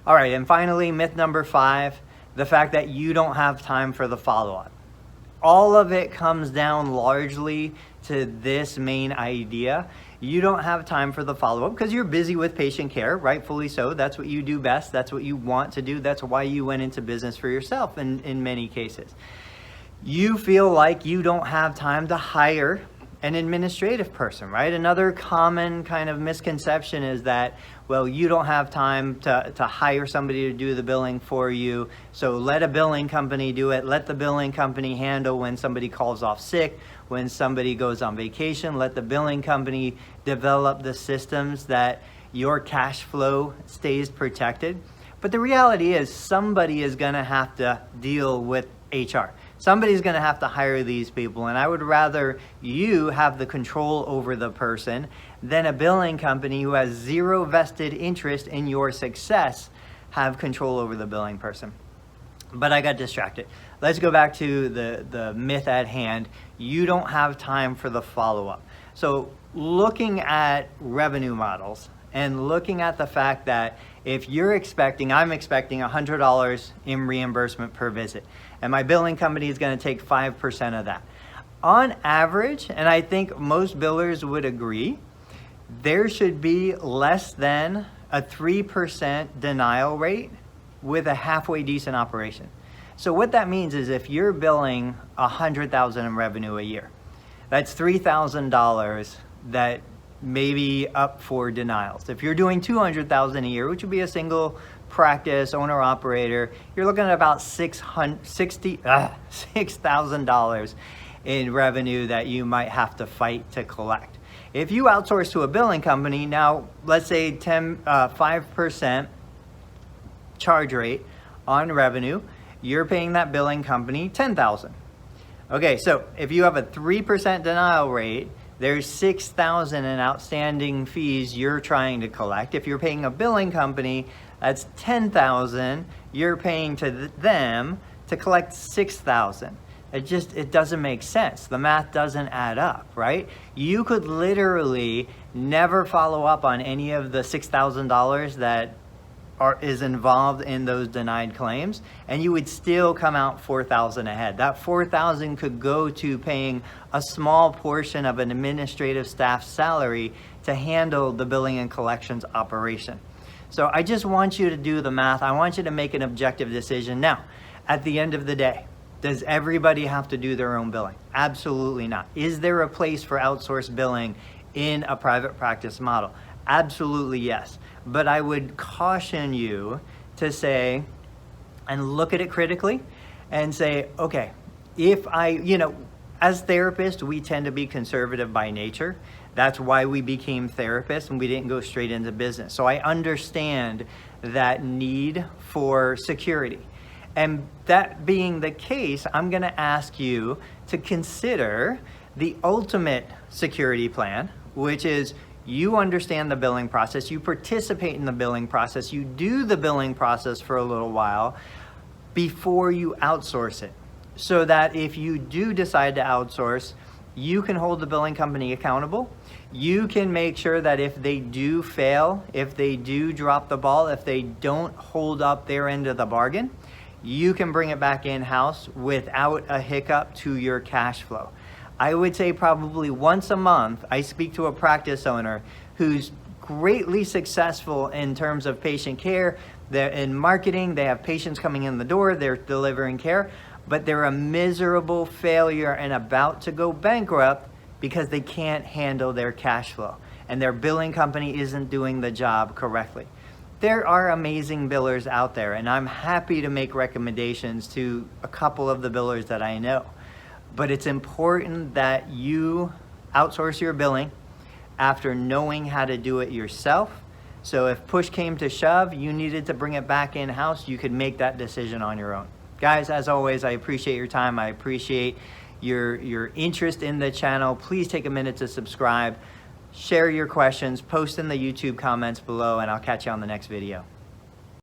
All right, and finally, myth number 5, the fact that you don't have time for the follow-up. All of it comes down largely to this main idea. You don't have time for the follow-up because you're busy with patient care, rightfully so. That's what you do best. That's what you want to do. That's why you went into business for yourself in many cases. You feel like you don't have time to hire an administrative person, right? Another common kind of misconception is that, well, you don't have time to hire somebody to do the billing for you, so let a billing company do it. Let the billing company handle when somebody calls off sick, when somebody goes on vacation. Let the billing company develop the systems that your cash flow stays protected. But the reality is somebody is gonna have to deal with HR. Somebody's going to have to hire these people, and I would rather you have the control over the person than a billing company who has zero vested interest in your success have control over the billing person. But I got distracted. Let's go back to the myth at hand. You don't have time for the follow-up. So looking at revenue models and looking at the fact that if you're expecting, I'm expecting $100 in reimbursement per visit, and my billing company is going to take 5% of that. On average, and I think most billers would agree, there should be less than a 3% denial rate with a halfway decent operation. So what that means is if you're billing $100,000 in revenue a year, that's $3,000 that may be up for denials. If you're doing $200,000 a year, which would be a single practice owner operator, you're looking at about $6,000 in revenue that you might have to fight to collect. If you outsource to a billing company, now let's say 5% charge rate on revenue, you're paying that billing company $10,000. Okay, so if you have a 3% denial rate, there's $6,000 in outstanding fees you're trying to collect. If you're paying a billing company, that's $10,000 you're paying to them to collect $6,000. It doesn't make sense. The math doesn't add up, right? You could literally never follow up on any of the $6,000 that is involved in those denied claims, and you would still come out $4,000 ahead. That $4,000 could go to paying a small portion of an administrative staff's salary to handle the billing and collections operation. So I just want you to do the math. I want you to make an objective decision. Now, at the end of the day, does everybody have to do their own billing? Absolutely not. Is there a place for outsourced billing in a private practice model? Absolutely yes. But I would caution you to say, and look at it critically and say, okay, if as therapists, we tend to be conservative by nature. That's why we became therapists and we didn't go straight into business. So I understand that need for security. And that being the case, I'm going to ask you to consider the ultimate security plan, which is you understand the billing process, you participate in the billing process, you do the billing process for a little while before you outsource it. So that if you do decide to outsource, you can hold the billing company accountable. You can make sure that if they do fail, if they do drop the ball, if they don't hold up their end of the bargain, you can bring it back in-house without a hiccup to your cash flow. I would say probably once a month, I speak to a practice owner who's greatly successful in terms of patient care. They're in marketing, they have patients coming in the door, they're delivering care, but they're a miserable failure and about to go bankrupt because they can't handle their cash flow and their billing company isn't doing the job correctly. There are amazing billers out there, and I'm happy to make recommendations to a couple of the billers that I know. But it's important that you outsource your billing after knowing how to do it yourself. So if push came to shove, you needed to bring it back in-house, you could make that decision on your own. Guys, as always, I appreciate your time. I appreciate your interest in the channel. Please take a minute to subscribe, share your questions, post in the YouTube comments below, and I'll catch you on the next video.